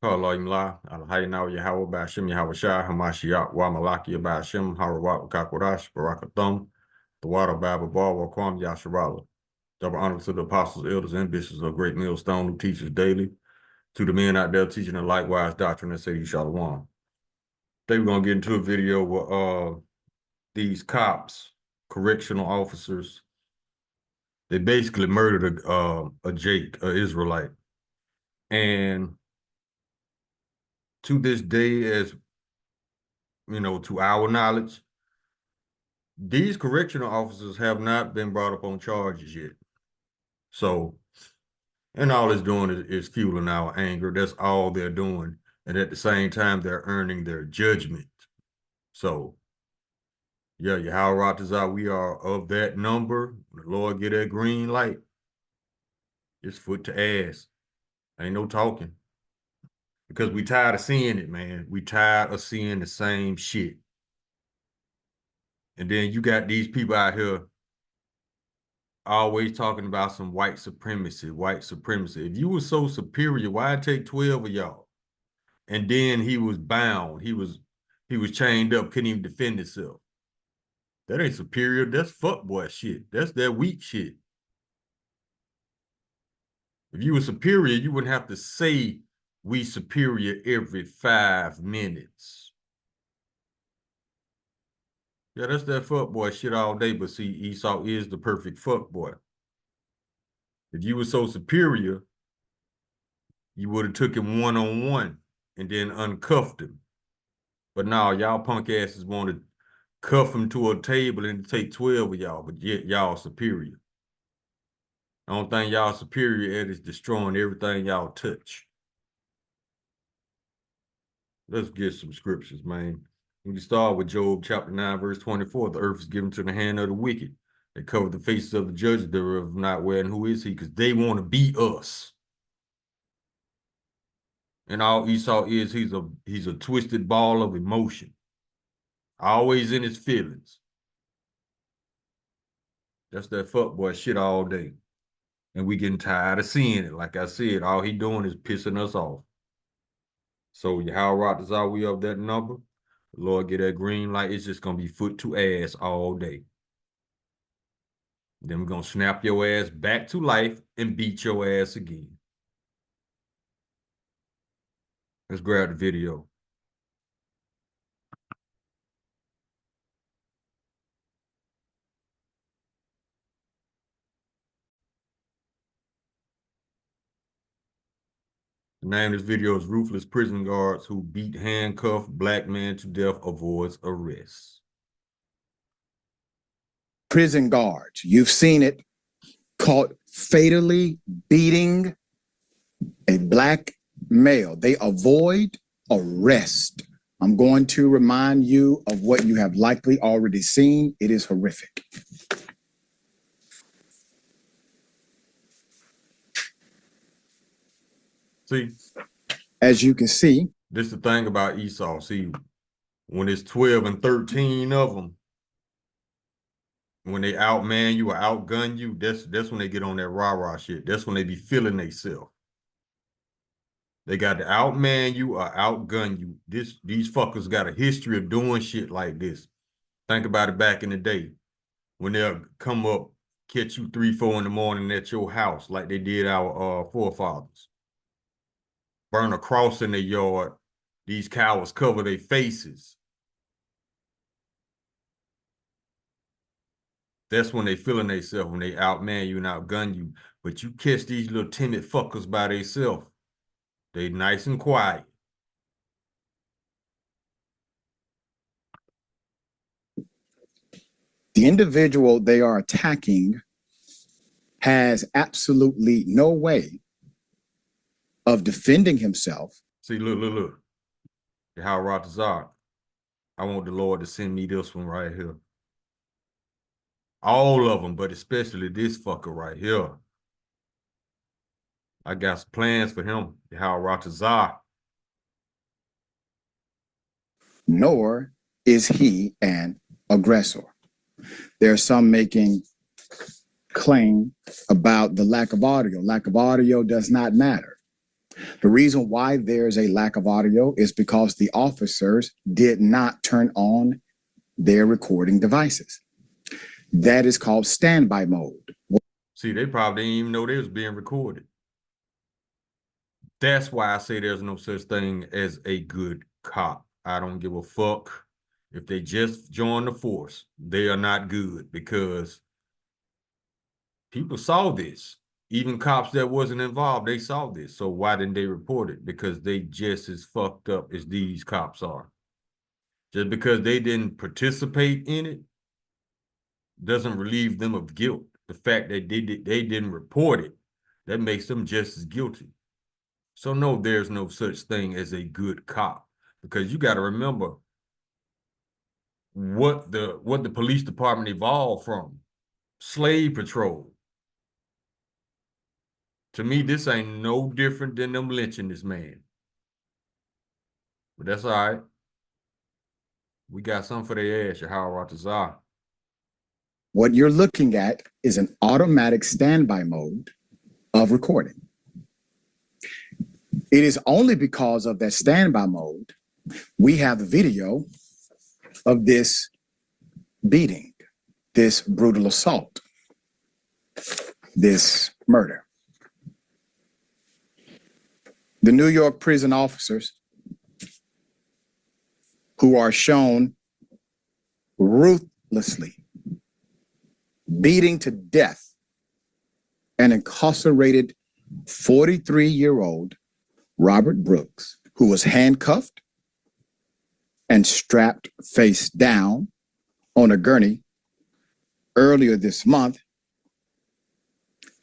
Allah Imla, Alhaina Yahweh Bashim Yahweh Shah, Hamashiach, Wamalaki Bashim, Harawat Kakodash, Barakathum, the water Baba Bar, Wakwam Yasharala. Double honor to the apostles, elders, and bishops of Great Millstone who teach us daily, to the men out there teaching the likewise doctrine and say Shalom. Today we're going to get into a video with these cops, correctional officers. They basically murdered a Jake, an Israelite. And to this day, as you know, to our knowledge, these correctional officers have not been brought up on charges yet. So, and all it's doing is fueling our anger. That's all they're doing. And at the same time, they're earning their judgment. So, yeah, Yahweh Ratazah, we are of that number. The Lord get that green light. It's foot to ass. Ain't no talking. Because we tired of seeing it, man. We tired of seeing the same shit. And then you got these people out here always talking about some white supremacy, white supremacy. If you were so superior, why take 12 of y'all? And then he was bound. He was chained up, couldn't even defend himself. That ain't superior. That's fuckboy shit. That's that weak shit. If you were superior, you wouldn't have to say we superior every 5 minutes. Yeah, that's that fuckboy shit all day. But see, Esau is the perfect fuckboy. If you were so superior, you would have took him one-on-one and then uncuffed him. But now y'all punk asses want to cuff him to a table and take 12 of y'all, but yet y'all superior. The only thing y'all superior at is destroying everything y'all touch. Let's get some scriptures, man. We can start with Job chapter 9, verse 24. The earth is given to the hand of the wicked. They cover the faces of the judges thereof, not where and who is he, because they want to be us. And all Esau is, he's a twisted ball of emotion. Always in his feelings. That's that fuckboy shit all day. And we getting tired of seeing it. Like I said, all he doing is pissing us off. So Yahweh is all we of that number. The Lord get that green light. It's just gonna be foot to ass all day. Then we're gonna snap your ass back to life and beat your ass again. Let's grab the video. The name of this video is Ruthless Prison Guards Who Beat Handcuffed Black Man to Death Avoids Arrest. Prison guards, you've seen it, caught fatally beating a black male. They avoid arrest. I'm going to remind you of what you have likely already seen. It is horrific. See, as you can see, this is the thing about Esau. See, when it's 12 and 13 of them, when they outman you or outgun you, that's when they get on that rah-rah shit. That's when they be feeling themselves. They got to outman you or outgun you. These fuckers got a history of doing shit like this. Think about it back in the day when they'll come up, catch you 3, 4 in the morning at your house like they did our forefathers. Burn a cross in their yard. These cowards cover their faces. That's when they feeling themselves, when they outman you and outgun you. But you catch these little timid fuckers by themselves. They nice and quiet. the individual they are attacking has absolutely no way of defending himself. See, look. How Ratazar. I want the Lord to send me this one right here. All of them, but especially this fucker right here. I got some plans for him. How Ratazar. Nor is he an aggressor. There are some making claim about the lack of audio. Lack of audio does not matter. The reason why there's a lack of audio is because the officers did not turn on their recording devices. That is called standby mode. See, they probably didn't even know they was being recorded. That's why I say there's no such thing as a good cop. I don't give a fuck if they just joined the force. They are not good because people saw this. Even cops that wasn't involved, they saw this. So why didn't they report it? Because they just as fucked up as these cops are. Just because they didn't participate in it doesn't relieve them of guilt. The fact that they didn't report it, that makes them just as guilty. So no, there's no such thing as a good cop, because you got to remember what the police department evolved from. Slave patrol. To me, this ain't no different than them lynching this man. But that's all right. We got something for their ass, Yahweh Ratazar. What you're looking at is an automatic standby mode of recording. It is only because of that standby mode we have the video of this beating, this brutal assault, this murder. The New York prison officers who are shown ruthlessly beating to death an incarcerated 43-year-old Robert Brooks, who was handcuffed and strapped face down on a gurney earlier this month,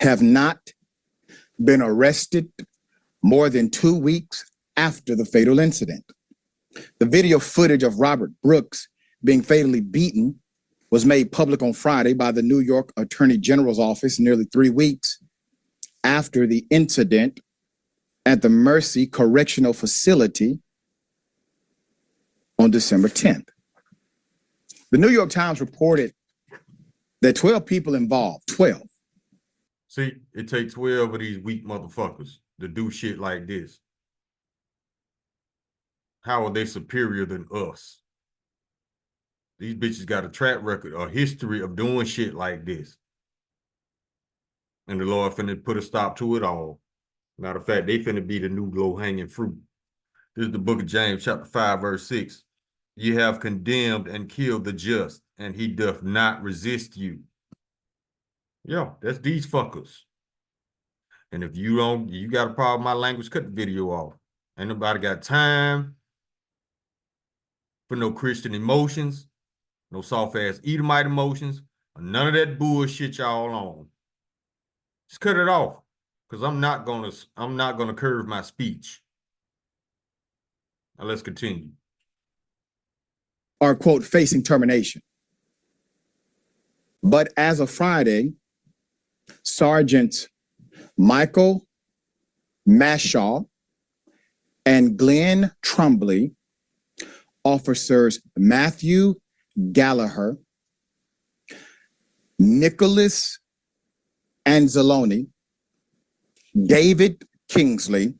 have not been arrested more than 2 weeks after the fatal incident. The video footage of Robert Brooks being fatally beaten was made public on Friday by the New York Attorney General's office nearly 3 weeks after the incident at the Mercy Correctional Facility on December 10th. The New York Times reported that 12 people involved, 12. See, it takes 12 of these weak motherfuckers to do shit like this. How are they superior than us? These bitches got a track record, a history of doing shit like this. And the Lord finna put a stop to it all. Matter of fact, they finna be the new low-hanging fruit. This is the book of James, chapter 5, verse 6. Ye have condemned and killed the just, and he doth not resist you. Yeah, that's these fuckers. And if you got a problem with my language, cut the video off. Ain't nobody got time for no Christian emotions, no soft-ass Edomite emotions, or none of that bullshit y'all on. Just cut it off, because I'm not gonna curve my speech. Now let's continue. Are, quote, facing termination. But as of Friday, Sergeants Michael Mashaw and Glenn Trumbley, officers Matthew Gallagher, Nicholas Anzalone, David Kingsley,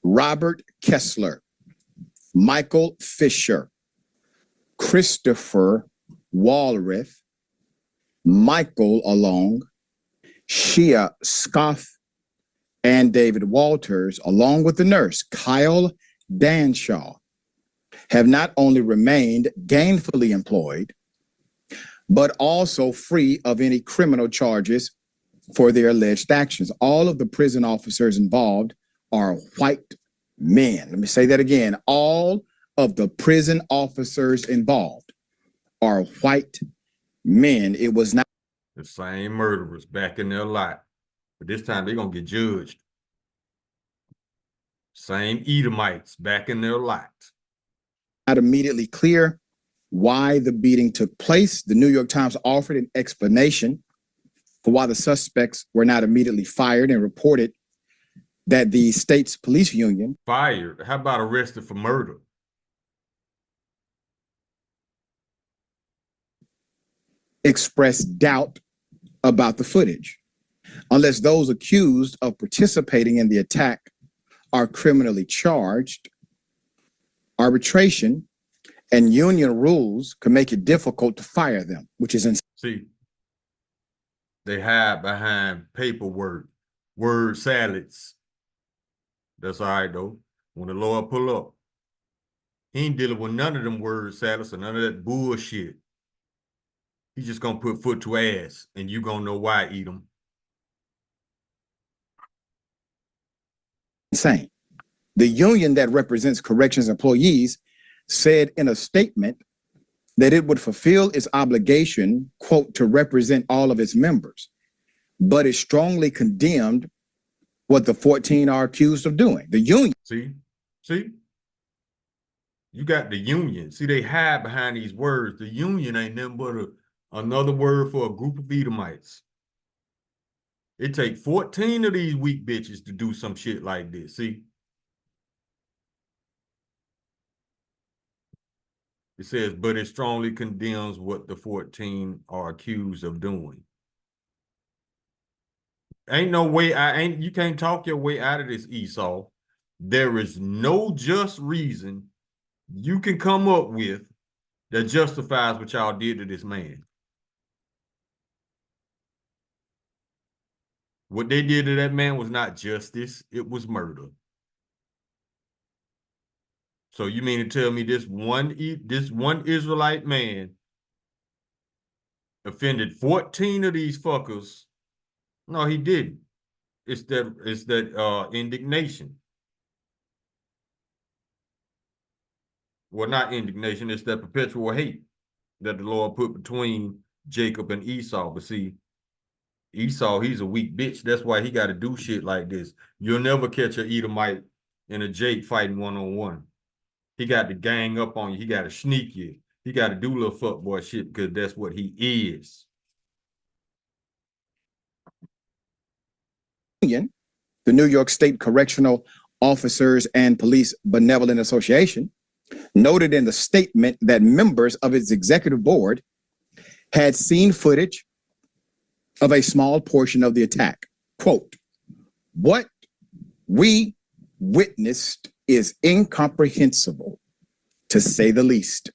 Robert Kessler, Michael Fisher, Christopher Walrath, Michael Along, Shia Scoff, and David Walters, along with the nurse, Kyle Danshaw, have not only remained gainfully employed, but also free of any criminal charges for their alleged actions. All of the prison officers involved are white men. Let me say that again. All of the prison officers involved are white men. It was not the same murderers back in their lot, but this time they're gonna get judged. Same Edomites back in their lot. Not immediately clear why the beating took place. The New York Times offered an explanation for why the suspects were not immediately fired and reported that the state's police union fired. How about arrested for murder? expressed doubt about the footage, unless those accused of participating in the attack are criminally charged, arbitration and union rules can make it difficult to fire them, which is insane. See, they hide behind paperwork, word salads. That's all right, though. When the Lord pull up, he ain't dealing with none of them word salads or none of that bullshit. He's just going to put foot to ass, and you going to know why eat them. Insane. The union that represents corrections employees said in a statement that it would fulfill its obligation, quote, to represent all of its members, but it strongly condemned what the 14 are accused of doing. The union. See, you got the union. See, they hide behind these words. The union ain't nothing but another word for a group of Edomites. It take 14 of these weak bitches to do some shit like this. See? It says, but it strongly condemns what the 14 are accused of doing. Ain't no way, you can't talk your way out of this, Esau. There is no just reason you can come up with that justifies what y'all did to this man. What they did to that man was not justice, it was murder. So you mean to tell me this one Israelite man offended 14 of these fuckers? No, he didn't. It's that indignation. Well, not indignation, it's that perpetual hate that the Lord put between Jacob and Esau. But see, Esau, he's a weak bitch. That's why he got to do shit like this. You'll never catch an Edomite and a Jake fighting one-on-one. He got to gang up on you. He got to sneak you. He got to do little fuckboy shit because that's what he is. The New York State Correctional Officers and Police Benevolent Association noted in the statement that members of its executive board had seen footage of a small portion of the attack. Quote, what we witnessed is incomprehensible, to say the least,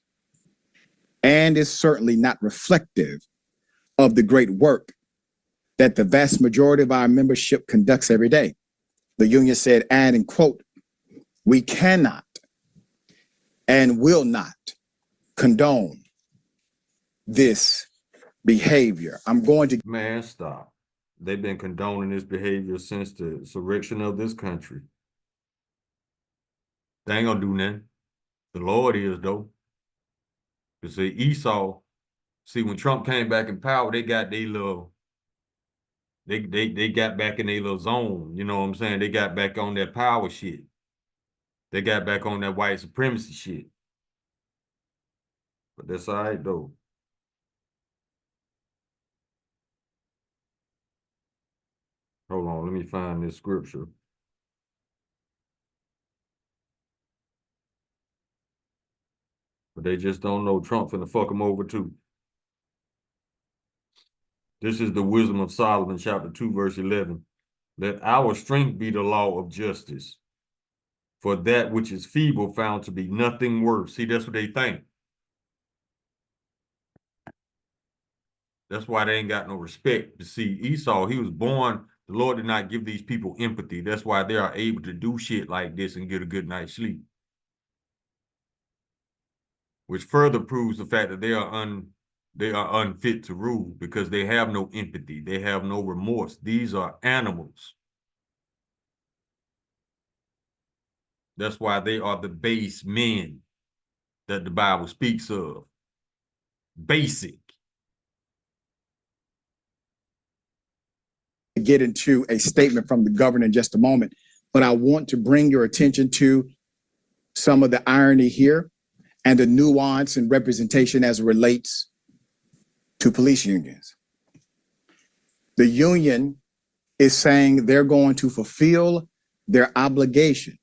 and is certainly not reflective of the great work that the vast majority of our membership conducts every day. The union said, adding, quote, we cannot and will not condone this behavior. I'm going to... Man, stop. They've been condoning this behavior since the insurrection of this country. They ain't gonna do nothing. The Lord is, though. You see, Esau, when Trump came back in power, they got their little, they got back in their little zone. You know what I'm saying? They got back on that power shit. They got back on that white supremacy shit. But that's all right, though. Hold on, let me find this scripture. But they just don't know Trump finna fuck them over too. This is the wisdom of Solomon, chapter 2, verse 11. Let our strength be the law of justice, for that which is feeble found to be nothing worse. See, that's what they think. That's why they ain't got no respect. To see, Esau, he was born, the Lord did not give these people empathy. That's why they are able to do shit like this and get a good night's sleep. Which further proves the fact that they are unfit to rule because they have no empathy. They have no remorse. These are animals. That's why they are the base men that the Bible speaks of. Basic. Get into a statement from the governor in just a moment, but I want to bring your attention to some of the irony here and the nuance and representation as it relates to police unions. The union is saying they're going to fulfill their obligation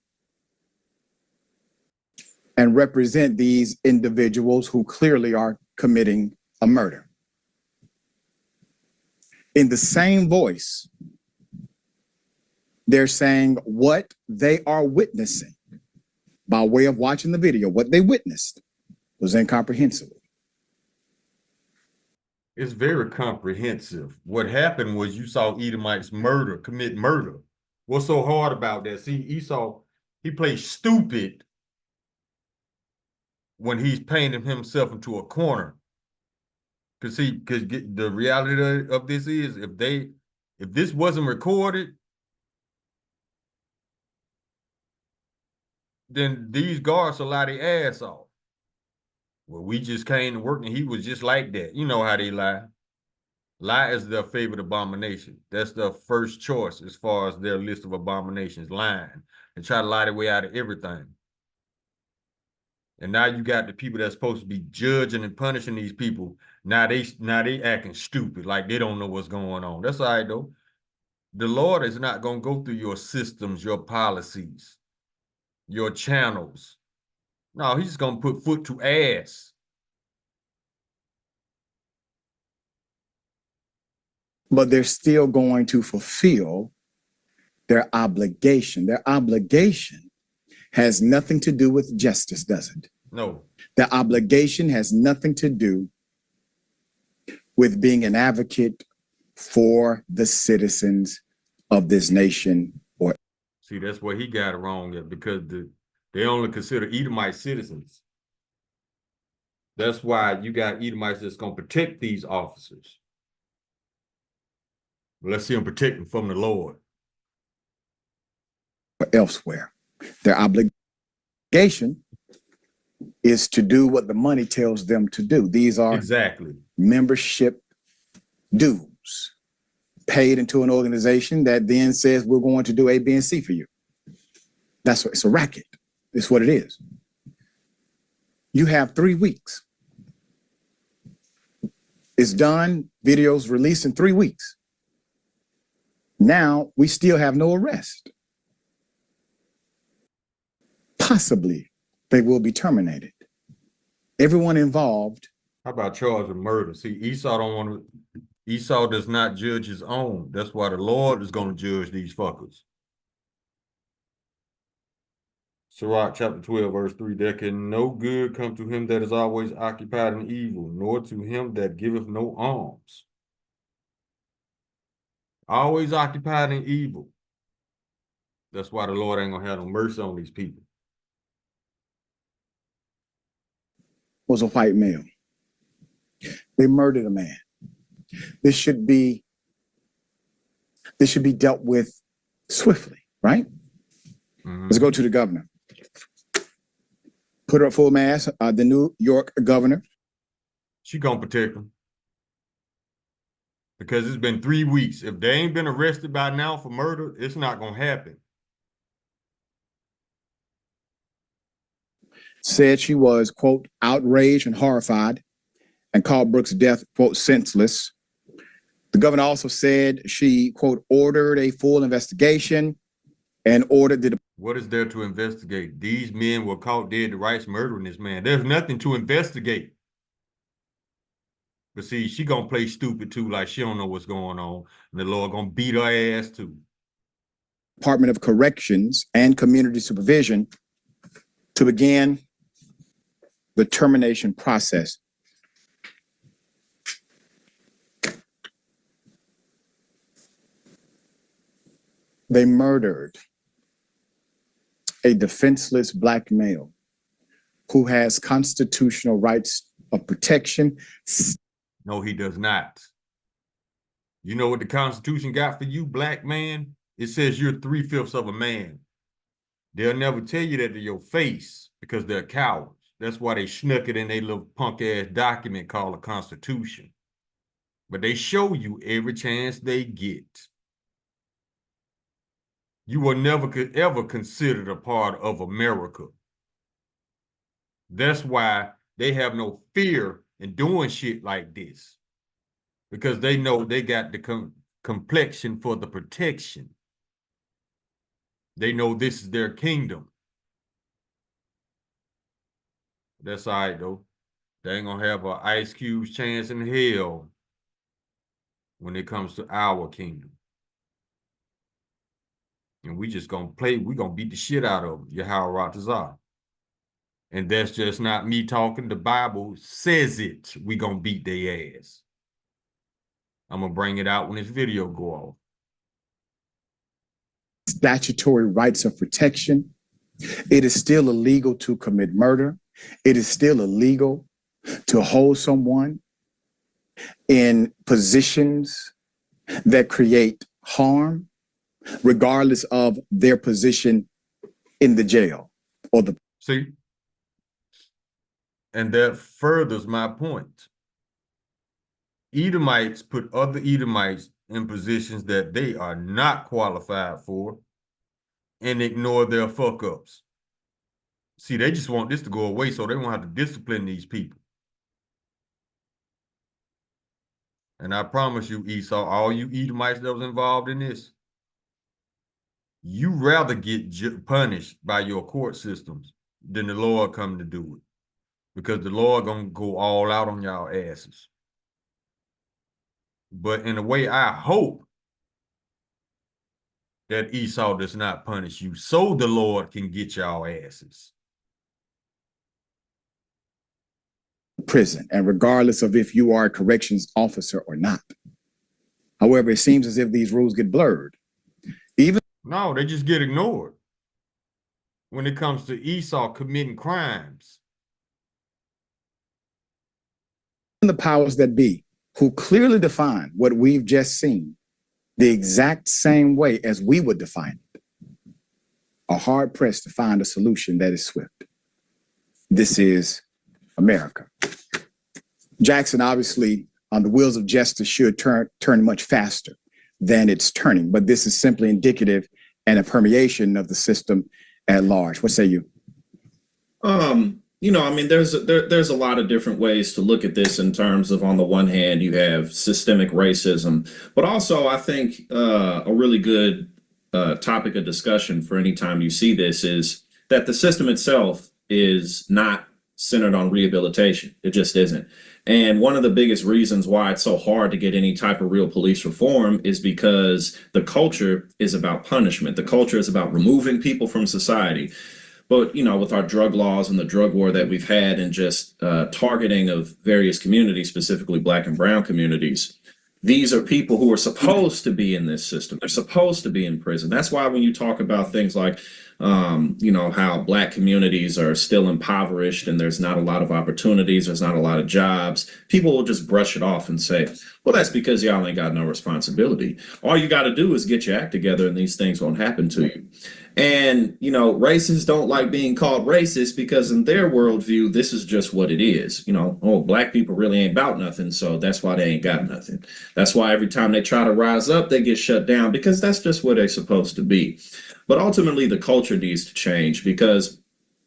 and represent these individuals who clearly are committing a murder. In the same voice, They're saying what they are witnessing by way of watching the video, what they witnessed was incomprehensible. It's very comprehensive. What happened was you saw Edomites commit murder. What's so hard about that? See, Esau, he plays stupid when he's painting himself into a corner. Because the reality of this is if this wasn't recorded, then these guards will lie their ass off. Well, we just came to work and he was just like that. You know how they lie. Lie is their favorite abomination. That's their first choice as far as their list of abominations, lying. And try to lie their way out of everything. And now you got the people that's supposed to be judging and punishing these people. Now they acting stupid, like they don't know what's going on. That's all right though. The Lord is not going to go through your systems, your policies, your channels. No, he's just going to put foot to ass. But they're still going to fulfill their obligation. Their obligation has nothing to do with justice, does it? No. Their obligation has nothing to do with being an advocate for the citizens of this nation. Or see, that's where he got it wrong at, because they only consider Edomite citizens. That's why you got Edomites that's going to protect these officers. Let's see them protect them from the Lord. elsewhere. Their obligation is to do what the money tells them to do. These are exactly membership dues paid into an organization that then says we're going to do A, B, and C for you. That's what it's a racket. It's what it is. You have 3 weeks. It's done, videos released in 3 weeks. Now we still have no arrest. Possibly they will be terminated. Everyone involved. How about charge of murder? See, Esau does not judge his own. That's why the Lord is going to judge these fuckers. Sirach chapter 12, verse 3, there can no good come to him that is always occupied in evil, nor to him that giveth no alms. Always occupied in evil. That's why the Lord ain't gonna have no mercy on these people. Was a white male. They murdered a man. This should be dealt with swiftly, right? Mm-hmm. Let's go to the governor. Put her at full mass, the New York governor. She gonna protect them. Because it's been 3 weeks. If they ain't been arrested by now for murder, it's not gonna happen. Said she was, quote, outraged and horrified, and called Brooks' death, quote, senseless. The governor also said she, quote, ordered a full investigation and ordered the... What is there to investigate? These men were caught dead to rights murdering this man. There's nothing to investigate. But see, she gonna play stupid too, like she don't know what's going on. And the Lord gonna beat her ass too. Department of Corrections and Community Supervision to begin the termination process. They murdered a defenseless Black male who has constitutional rights of protection. No, he does not. You know what the Constitution got for you, Black man? It says you're 3/5 of a man. They'll never tell you that to your face because they're cowards. That's why they snuck it in their little punk-ass document called a Constitution. But they show you every chance they get. You were never ever considered a part of America. That's why they have no fear in doing shit like this. Because they know they got the complexion for the protection. They know this is their kingdom. That's all right, though. They ain't gonna have an Ice Cube's chance in hell when it comes to our kingdom. And we just gonna play, we gonna beat the shit out of them, Yahweh Ratazar. And that's just not me talking. The Bible says it. We gonna beat their ass. I'm gonna bring it out when this video go off. Statutory rights of protection. It is still illegal to commit murder. It is still illegal to hold someone in positions that create harm, regardless of their position in the jail or the. See? And that furthers my point. Edomites put other Edomites in positions that they are not qualified for and ignore their fuck-ups. See, they just want this to go away so they won't have to discipline these people. And I promise you, Esau, all you Edomites that was involved in this, you rather get punished by your court systems than the Lord come to do it. Because the Lord gonna go all out on y'all asses. But in a way, I hope that Esau does not punish you so the Lord can get y'all asses. Prison, and regardless of if you are a corrections officer or not. However, it seems as if these rules get blurred. No, they just get ignored when it comes to Esau committing crimes. The powers that be, who clearly define what we've just seen the exact same way as we would define it, are hard pressed to find a solution that is swift. This is America. Jackson, obviously, on the wheels of justice should turn much faster than it's turning, but this is simply indicative and a permeation of the system at large. What say you? You know, I mean, there's a lot of different ways to look at this in terms of, on the one hand, you have systemic racism, but also I think a really good topic of discussion for any time you see this is that the system itself is not centered on rehabilitation. It just isn't. And one of the biggest reasons why it's so hard to get any type of real police reform is because the culture is about punishment. The culture is about removing people from society. But, you know, with our drug laws and the drug war that we've had and just targeting of various communities, specifically Black and brown communities, these are people who are supposed to be in this system. They're supposed to be in prison. That's why when you talk about things like, you know, how Black communities are still impoverished and there's not a lot of opportunities, there's not a lot of jobs, people will just brush it off and say, well, that's because y'all ain't got no responsibility. All you got to do is get your act together and these things won't happen to you. And, you know, racists don't like being called racist because in their worldview, this is just what it is. You know, oh, Black people really ain't about nothing. So that's why they ain't got nothing. That's why every time they try to rise up, they get shut down because that's just where they're supposed to be. But ultimately, the culture needs to change because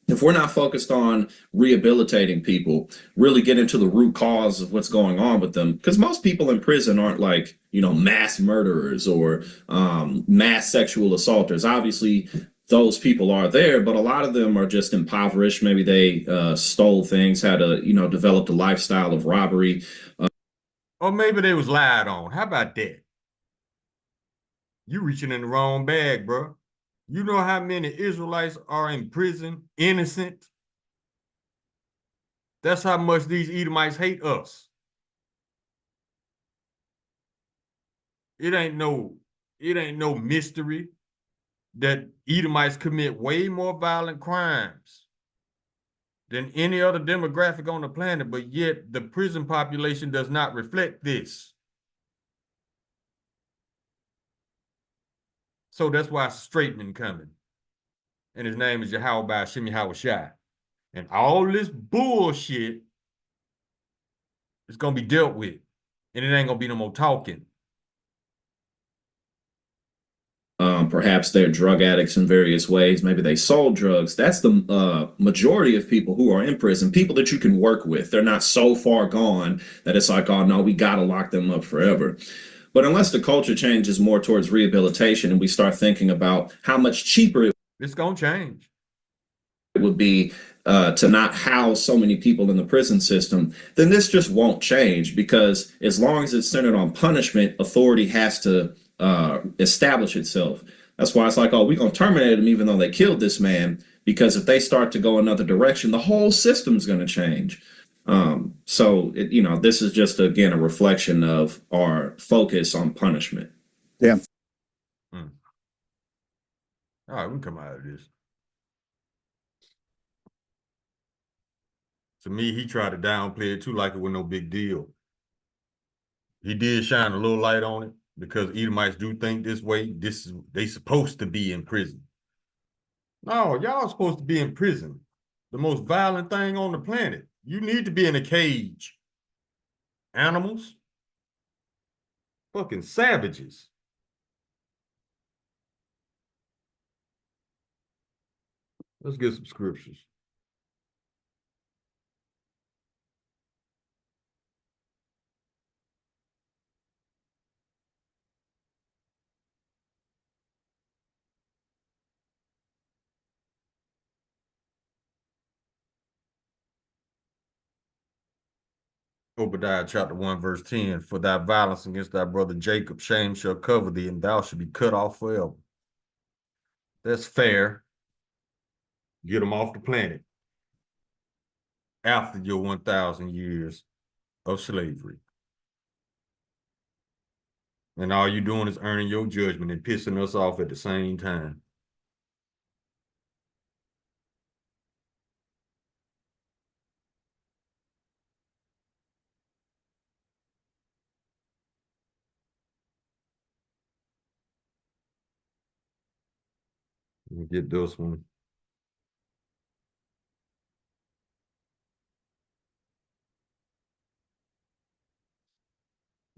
if we're not focused on rehabilitating people, really get into the root cause of what's going on with them, because most people in prison aren't like, you know, mass murderers or mass sexual assaulters. Obviously, those people are there, but a lot of them are just impoverished. Maybe they stole things, had a, you know, developed a lifestyle of robbery. Or maybe they was lied on. How about that? You reaching in the wrong bag, bro. You know how many Israelites are in prison, innocent? That's how much these Edomites hate us. It ain't no mystery that Edomites commit way more violent crimes than any other demographic on the planet, but yet the prison population does not reflect this. So that's why straightening coming. And his name is Yahweh Shimi Hawashai. And all this bullshit is going to be dealt with. And it ain't going to be no more talking. Perhaps they're drug addicts in various ways. Maybe they sold drugs. That's the majority of people who are in prison, people that you can work with. They're not so far gone that it's like, oh, no, we got to lock them up forever. But unless the culture changes more towards rehabilitation and we start thinking about how much cheaper it's going to change. It would be to not house so many people in the prison system, then this just won't change, because as long as it's centered on punishment, authority has to establish itself. That's why it's like, oh, we're gonna terminate them even though they killed this man, because if they start to go another direction, the whole system's gonna change. This is just again a reflection of our focus on punishment. Yeah. All right, we can come out of this. To me, he tried to downplay it too, like it was no big deal. He did shine a little light on it because Edomites do think this way. They supposed to be in prison. No, y'all supposed to be in prison. The most violent thing on the planet. You need to be in a cage. Animals. Fucking savages. Let's get some scriptures. Obadiah chapter 1, verse 10. For thy violence against thy brother Jacob, shame shall cover thee, and thou shalt be cut off forever. That's fair. Get them off the planet after your 1,000 years of slavery. And all you're doing is earning your judgment and pissing us off at the same time. Let me get this one.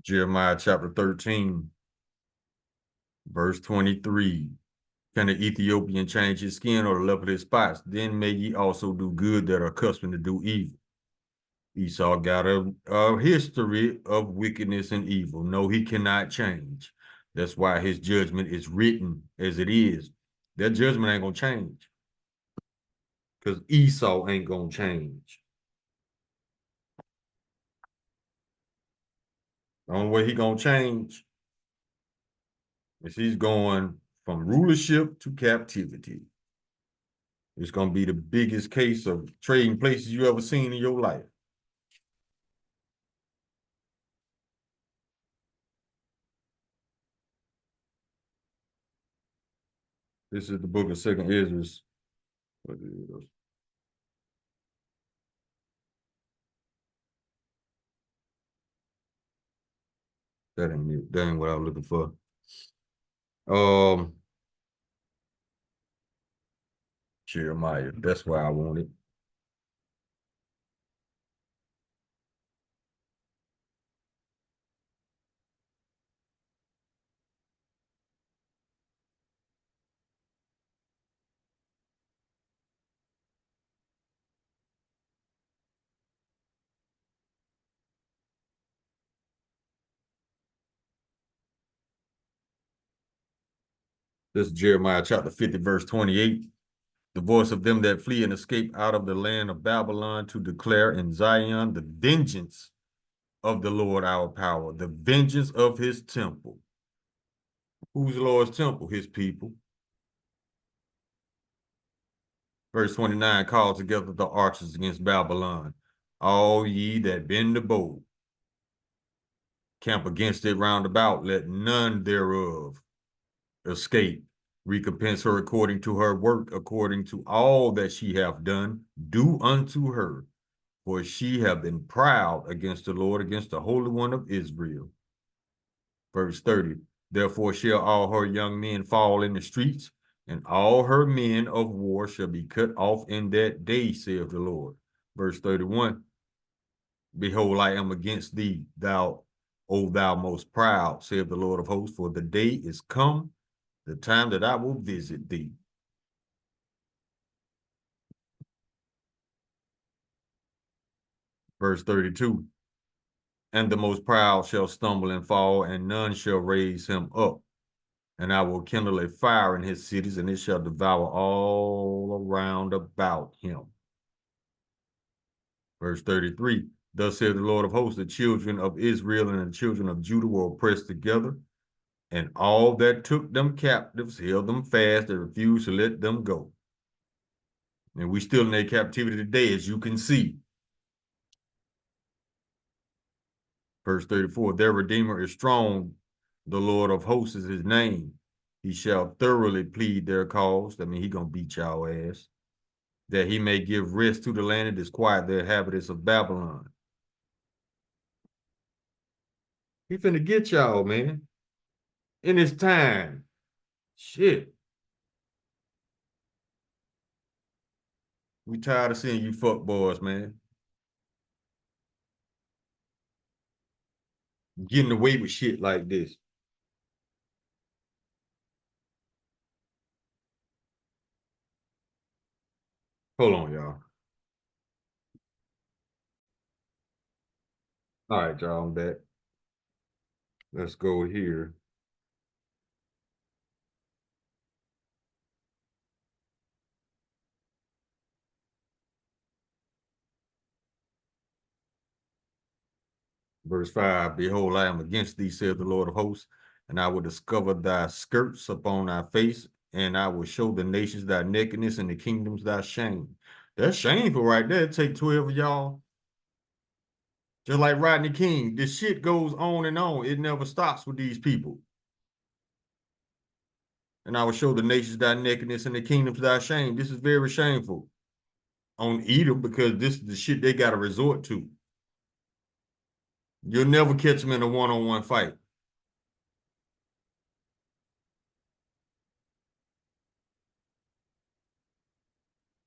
Jeremiah chapter 13, verse 23. Can the Ethiopian change his skin or the leopard his spots? Then may ye also do good that are accustomed to do evil. Esau got a history of wickedness and evil. No, he cannot change. That's why his judgment is written as it is. That judgment ain't going to change because Esau ain't going to change. The only way he going to change is he's going from rulership to captivity. It's going to be the biggest case of trading places you ever seen in your life. This is the book of 2nd Ezra. What is it? That ain't it. That ain't what I was looking for. Jeremiah. That's why I want it. This is Jeremiah chapter 50, verse 28. The voice of them that flee and escape out of the land of Babylon to declare in Zion the vengeance of the Lord our power, the vengeance of his temple. Who's the Lord's temple? His people. Verse 29, call together the archers against Babylon, all ye that bend the bow. Camp against it round about, let none thereof escape. Recompense her according to her work, according to all that she hath done, do unto her. For she have been proud against the Lord, against the Holy One of Israel. Verse 30, therefore shall all her young men fall in the streets, and all her men of war shall be cut off in that day, saith the Lord. Verse 31, behold, I am against thee, thou, O thou most proud, saith the Lord of hosts, for the day is come, the time that I will visit thee. Verse 32, and the most proud shall stumble and fall, and none shall raise him up. And I will kindle a fire in his cities, and it shall devour all around about him. Verse 33, thus saith the Lord of hosts, the children of Israel and the children of Judah were oppressed together. and all that took them captives held them fast and refused to let them go. And we still in their captivity today, as you can see. Verse 34, their Redeemer is strong. The Lord of hosts is his name. He shall thoroughly plead their cause. That means he gonna beat y'all ass. That he may give rest to the land and disquiet the inhabitants of Babylon. He finna get y'all, man. In his time. Shit. We tired of seeing you fuck boys, man. Getting away with shit like this. Hold on, y'all. All right, y'all, I'm back. Let's go here. Verse 5, behold, I am against thee, saith the Lord of hosts, and I will discover thy skirts upon thy face, and I will show the nations thy nakedness and the kingdoms thy shame. That's shameful right there. Take 12 of y'all. Just like Rodney King, this shit goes on and on. It never stops with these people. And I will show the nations thy nakedness and the kingdoms thy shame. This is very shameful on Edom because this is the shit they got to resort to. You'll never catch them in a one-on-one fight.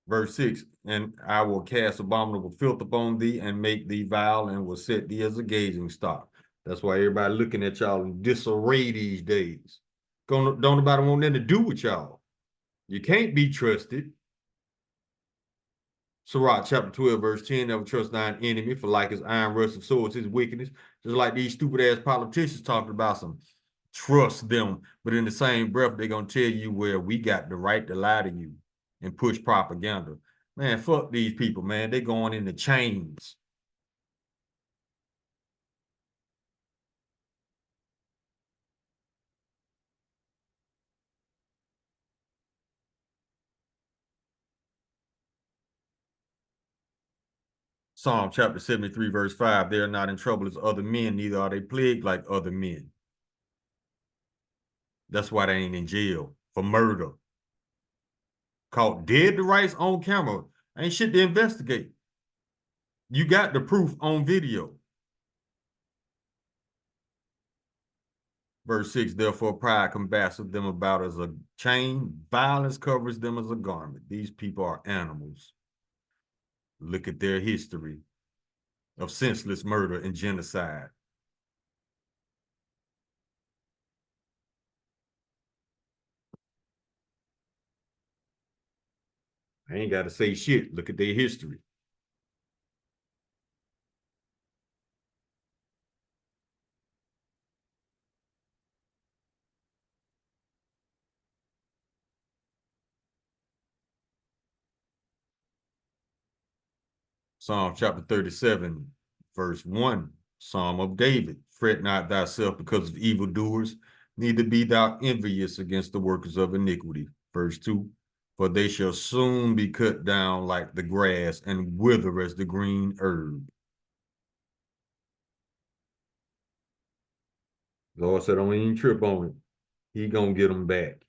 Verse 6, and I will cast abominable filth upon thee and make thee vile and will set thee as a gazing stock. That's why everybody looking at y'all in disarray these days. Don't nobody want nothing to do with y'all. You can't be trusted. Sirach chapter 12, verse 10, never trust thine enemy, for like his iron rusted swords, his wickedness. Just like these stupid ass politicians talking about some trust them, but in the same breath, they're gonna tell you where we got the right to lie to you and push propaganda. Man, fuck these people, man. They going into chains. Psalm chapter 73, verse 5, they are not in trouble as other men, neither are they plagued like other men. That's why they ain't in jail for murder. Caught dead to rights on camera. Ain't shit to investigate. You got the proof on video. Verse 6, therefore pride compasseth them about as a chain, violence covers them as a garment. These people are animals. Look at their history of senseless murder and genocide. I ain't got to say shit. Look at their history. Psalm chapter 37, verse 1, Psalm of David. Fret not thyself because of evildoers, neither be thou envious against the workers of iniquity. Verse 2, for they shall soon be cut down like the grass and wither as the green herb. Lord said, don't even trip on it. He gonna get them back.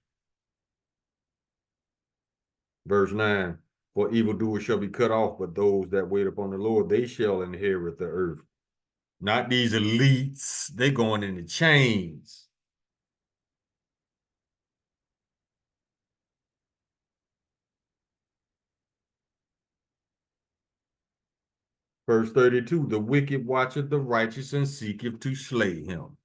Verse 9, for evildoers shall be cut off, but those that wait upon the Lord, they shall inherit the earth. Not these elites. They going into chains. Verse 32, the wicked watcheth the righteous and seeketh to slay him.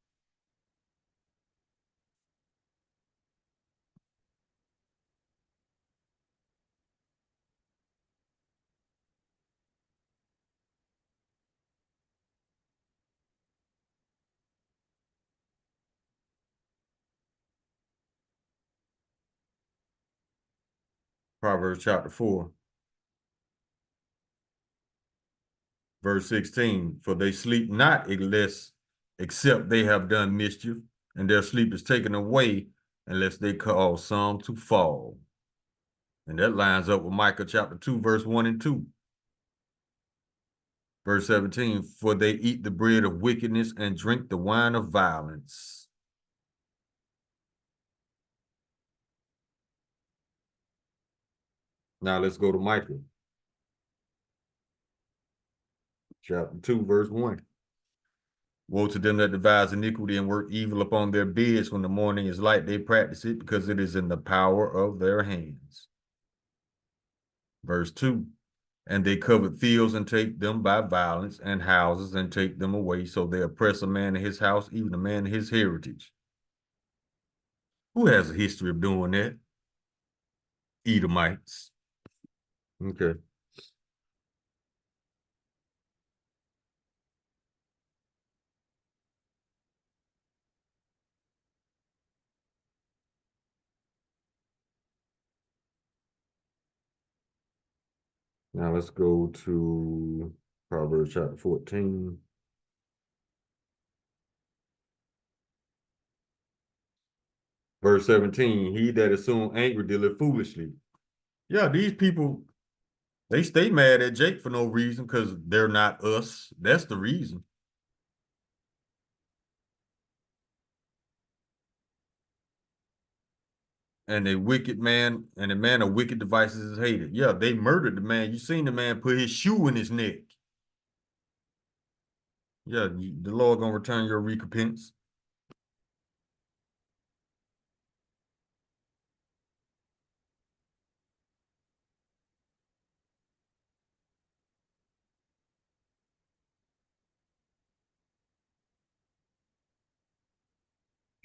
Proverbs chapter 4, verse 16, for they sleep not except they have done mischief, and their sleep is taken away unless they cause some to fall. And that lines up with Micah chapter 2, verse 1 and 2. Verse 17, for they eat the bread of wickedness and drink the wine of violence. Now let's go to Micah. Chapter 2, verse 1. Woe to them that devise iniquity and work evil upon their beds when the morning is light. They practice it because it is in the power of their hands. Verse 2. And they covet fields and take them by violence, and houses and take them away. So they oppress a man in his house, even a man in his heritage. Who has a history of doing that? Edomites. Okay. Now let's go to Proverbs chapter 14. Verse 17, he that is soon angry dealeth foolishly. Yeah, these people, they stay mad at Jake for no reason because they're not us. That's the reason. And a wicked man and a man of wicked devices is hated. Yeah, they murdered the man. You seen the man put his shoe in his neck. Yeah, the Lord gonna return your recompense.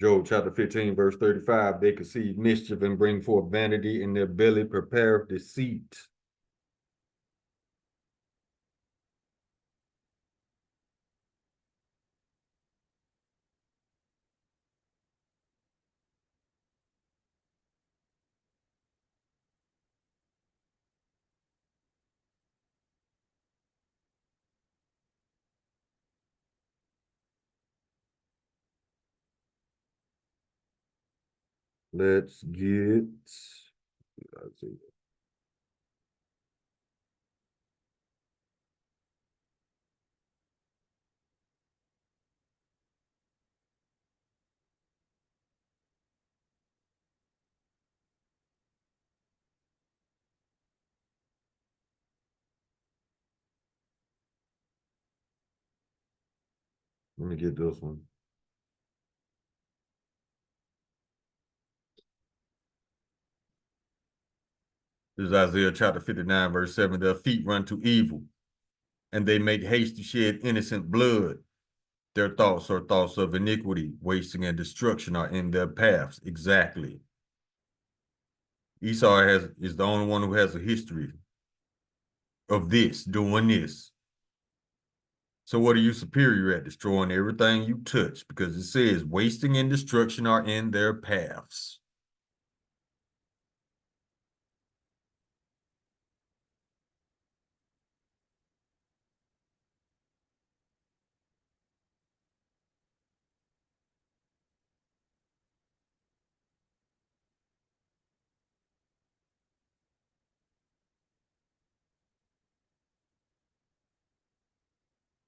Job chapter 15, verse 35, they conceive mischief and bring forth vanity, in their belly prepare deceit. Let's get, let's see. Let me get this one. This is Isaiah chapter 59, verse 7. Their feet run to evil, and they make haste to shed innocent blood. Their thoughts are thoughts of iniquity, wasting and destruction are in their paths. Exactly. Esau is the only one who has a history of this, doing this. So what are you superior at? Destroying everything you touch, because it says wasting and destruction are in their paths.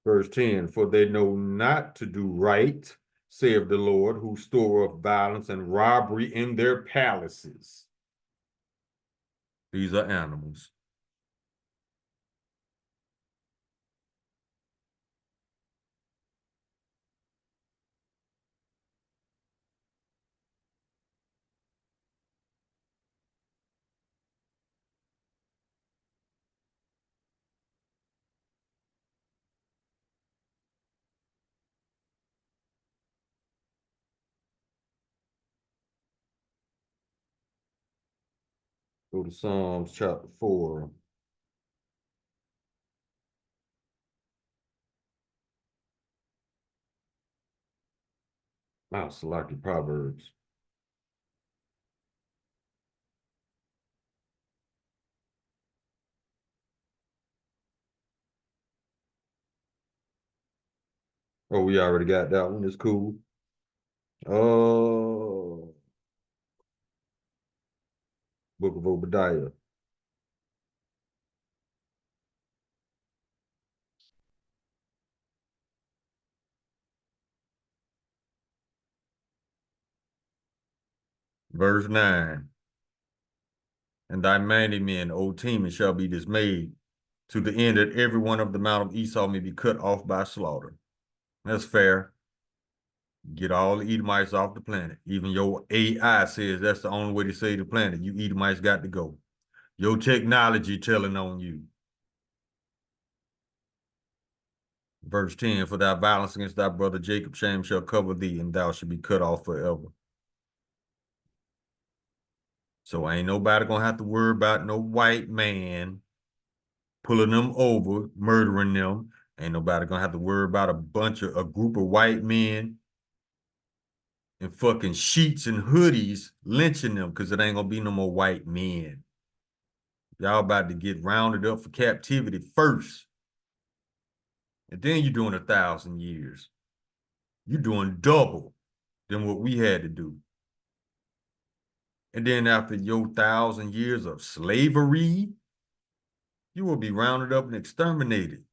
Verse 10, for they know not to do right, saith the Lord, who store up violence and robbery in their palaces. These are animals. Go to Psalms chapter 4. I'll select the Proverbs. Oh, we already got that one. It's cool. Oh, Book of Obadiah. Verse 9. And thy mighty men, O Teman, shall be dismayed, to the end that every one of the mount of Esau may be cut off by slaughter. That's fair. Get all the Edomites off the planet. Even your AI says that's the only way to save the planet. You Edomites got to go. Your technology telling on you. Verse 10, for thy violence against thy brother Jacob, shame shall cover thee, and thou shalt be cut off forever. So ain't nobody gonna have to worry about no white man pulling them over, murdering them. Ain't nobody gonna have to worry about a group of white men in fucking sheets and hoodies lynching them, because it ain't gonna be no more white men. Y'all about to get rounded up for captivity first. And then you're doing 1,000 years. You're doing double than what we had to do. And then after your 1,000 years of slavery, you will be rounded up and exterminated.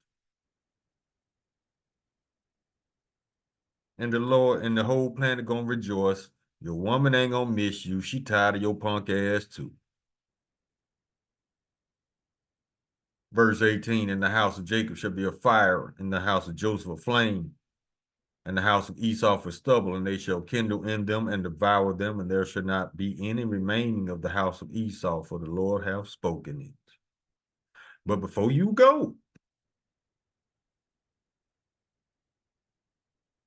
And the Lord and the whole planet gonna rejoice. Your woman ain't gonna miss you. She tired of your punk ass too. Verse 18, in the house of Jacob shall be a fire, in the house of Joseph a flame, and the house of Esau for stubble, and they shall kindle in them and devour them, and there shall not be any remaining of the house of Esau, for the Lord hath spoken it. But before you go,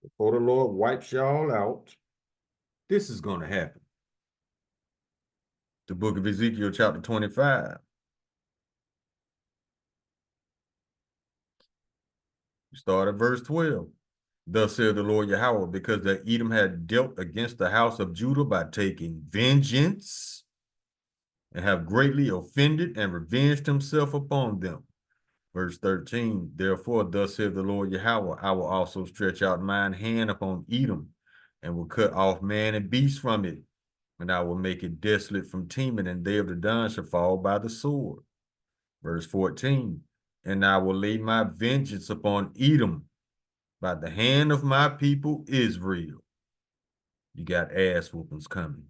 before the Lord wipes y'all out, this is going to happen. The book of Ezekiel, chapter 25. Start at verse 12. Thus saith the Lord Yahweh, because that Edom had dealt against the house of Judah by taking vengeance, and have greatly offended and revenged himself upon them. Verse 13, therefore, thus saith the Lord Yahweh, I will also stretch out mine hand upon Edom, and will cut off man and beast from it, and I will make it desolate from Teman, and they of the Don shall fall by the sword. Verse 14, and I will lay my vengeance upon Edom by the hand of my people Israel. You got ass whoopings coming.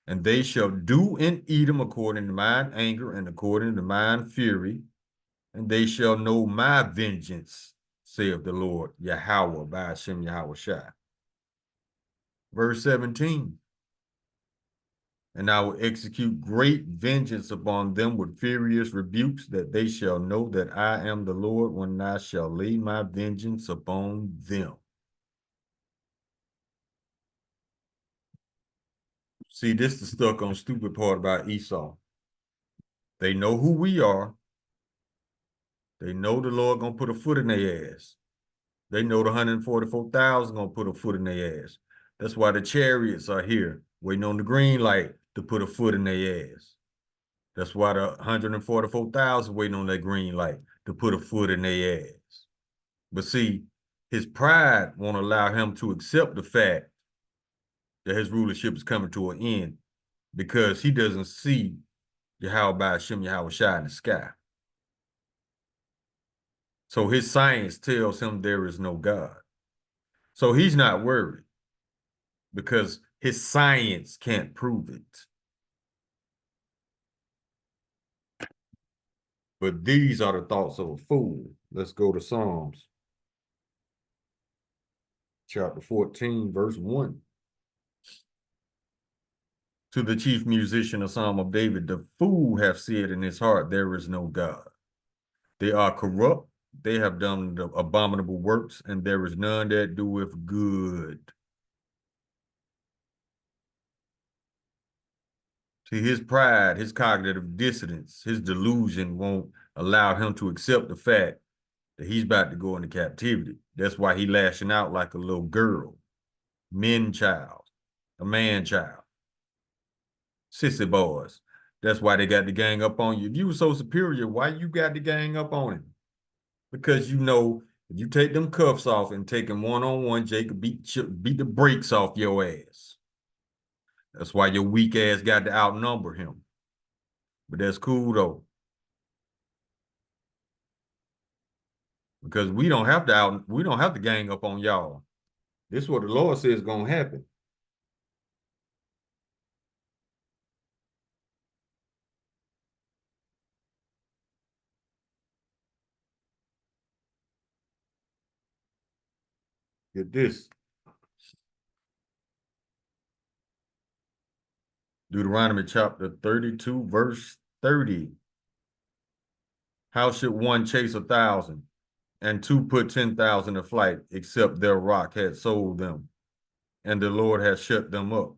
And they shall do in Edom according to mine anger and according to mine fury, and they shall know my vengeance, saith the Lord Yahweh by Hashem Yahweh Shai. Verse 17, and I will execute great vengeance upon them with furious rebukes, that they shall know that I am the Lord when I shall lay my vengeance upon them. See, this is the stuck on stupid part about Esau. They know who we are. They know the Lord gonna put a foot in their ass. They know the 144,000 gonna put a foot in their ass. That's why the chariots are here, waiting on the green light to put a foot in their ass. That's why the 144,000 waiting on that green light to put a foot in their ass. But see, his pride won't allow him to accept the fact that his rulership is coming to an end, because he doesn't see Yahweh by Hashem Yahweh Shai in the sky. So his science tells him there is no God. So he's not worried, because his science can't prove it. But these are the thoughts of a fool. Let's go to Psalms chapter 14, verse 1. To the chief musician, a psalm of David, the fool hath said in his heart, there is no God. They are corrupt, they have done the abominable works, and there is none that doeth good. See, his pride, his cognitive dissonance, his delusion won't allow him to accept the fact that he's about to go into captivity. That's why he lashing out like a little girl, a man child. Sissy boys. That's why they got the gang up on you. If you were so superior, why you got the gang up on him? Because you know If you take them cuffs off and take him one-on-one, Jacob beat the brakes off your ass. That's why your weak ass got to outnumber him. But that's cool though. Because we don't have to gang up on y'all. This is what the Lord says is gonna happen. Get this. Deuteronomy chapter 32, verse 30. How should one chase 1,000 and two put 10,000 to flight, except their rock had sold them, and the Lord has shut them up?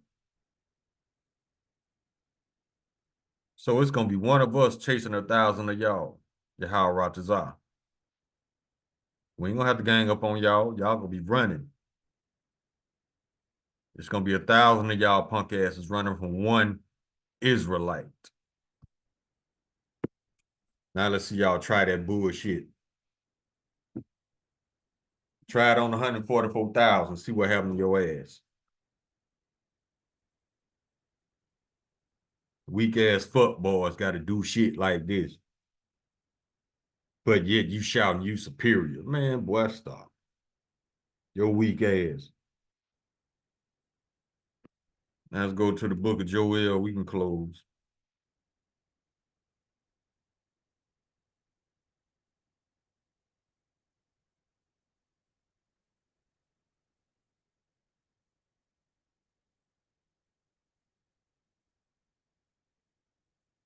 So it's gonna be one of us chasing 1,000 of y'all, Yahweh Ratazah. We ain't gonna have to gang up on y'all. Y'all gonna be running. It's gonna be 1,000 of y'all punk asses running from one Israelite. Now let's see y'all try that bullshit. Try it on 144,000. See what happened to your ass. Weak ass fuck boys got to do shit like this. But yet you shouting you superior. Man, boy, stop. Your weak ass. Now let's go to the book of Joel. We can close.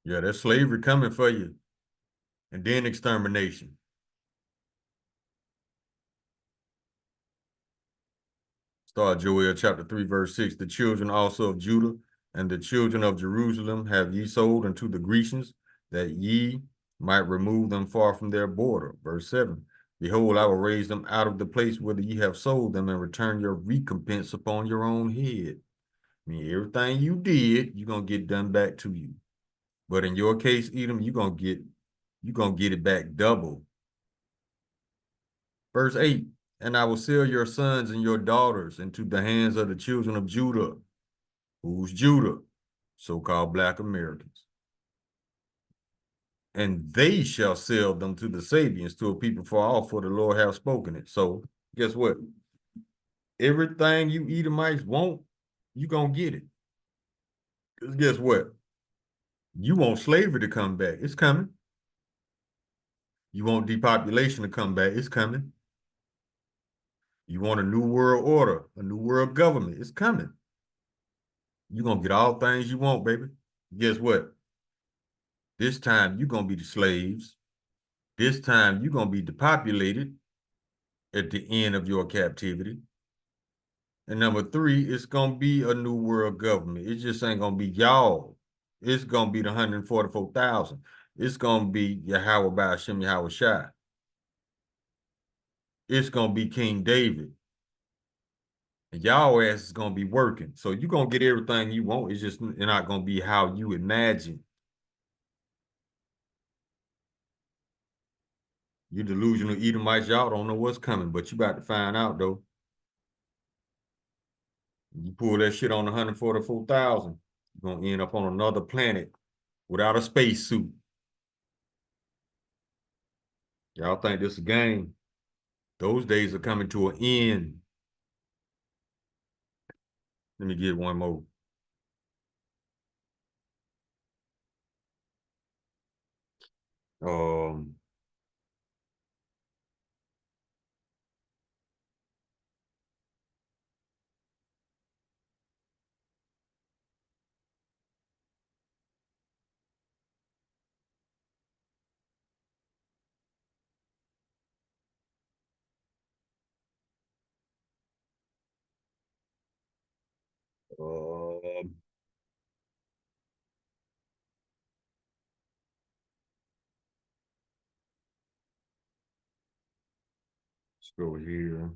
Yeah, that's slavery coming for you. And then extermination. Start Joel chapter 3, verse 6. The children also of Judah and the children of Jerusalem have ye sold unto the Grecians, that ye might remove them far from their border. Verse 7. Behold, I will raise them out of the place whither ye have sold them, and return your recompense upon your own head. I mean, everything you did, you're gonna get done back to you. But in your case, Edom, you're gonna get it back double. Verse 8. And I will sell your sons and your daughters into the hands of the children of Judah. Who's Judah? So-called Black Americans. And they shall sell them to the Sabians, to a people far off, for the Lord hath spoken it. So guess what? Everything you Edomites want, you gonna get it. Because guess what? You want slavery to come back. It's coming. You want depopulation to come back. It's coming. You want a new world order, a new world government. It's coming. You're going to get all things you want, baby. Guess what? This time you're going to be the slaves. This time you're going to be depopulated at the end of your captivity. And number three, it's going to be a new world government. It just ain't going to be y'all. It's going to be the 144,000. It's going to be Yahweh by Hashem Yahweh Shai. It's going to be King David. And y'all ass is going to be working. So you're going to get everything you want. It's just not going to be how you imagine. You delusional Edomites, y'all don't know what's coming, but you about to find out, though. You pull that shit on 144,000, you're going to end up on another planet without a spacesuit. Y'all think this is a game? Those days are coming to an end. Let me get one more. Um, um, let's go here.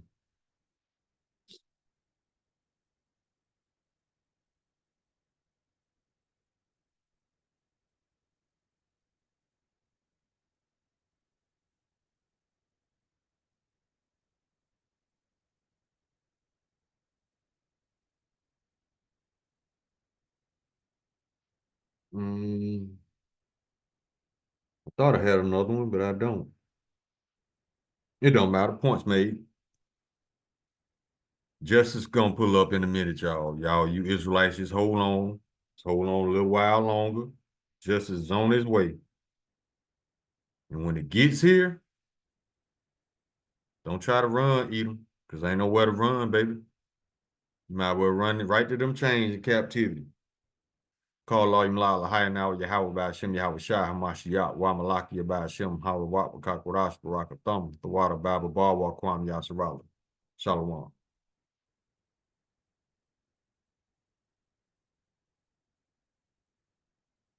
Mm, I thought I had another one, but I don't. It don't matter. Points made. Justice gonna pull up in a minute, y'all. Y'all, you Israelites, just hold on. Just hold on a little while longer. Justice is on his way. And when it gets here, don't try to run, Edom, because ain't nowhere to run, baby. You might well run right to them chains in captivity. Call Allah Imlala, Hayanawa, Yahweh, Bashim, Yahweh Shah, Hamashiach, Wamalaki, Bashim, Hawawat, Wakak, Wadash, Baraka Thumb, the water, Baba, Bawa, Kwam, Yasarala. Shalom.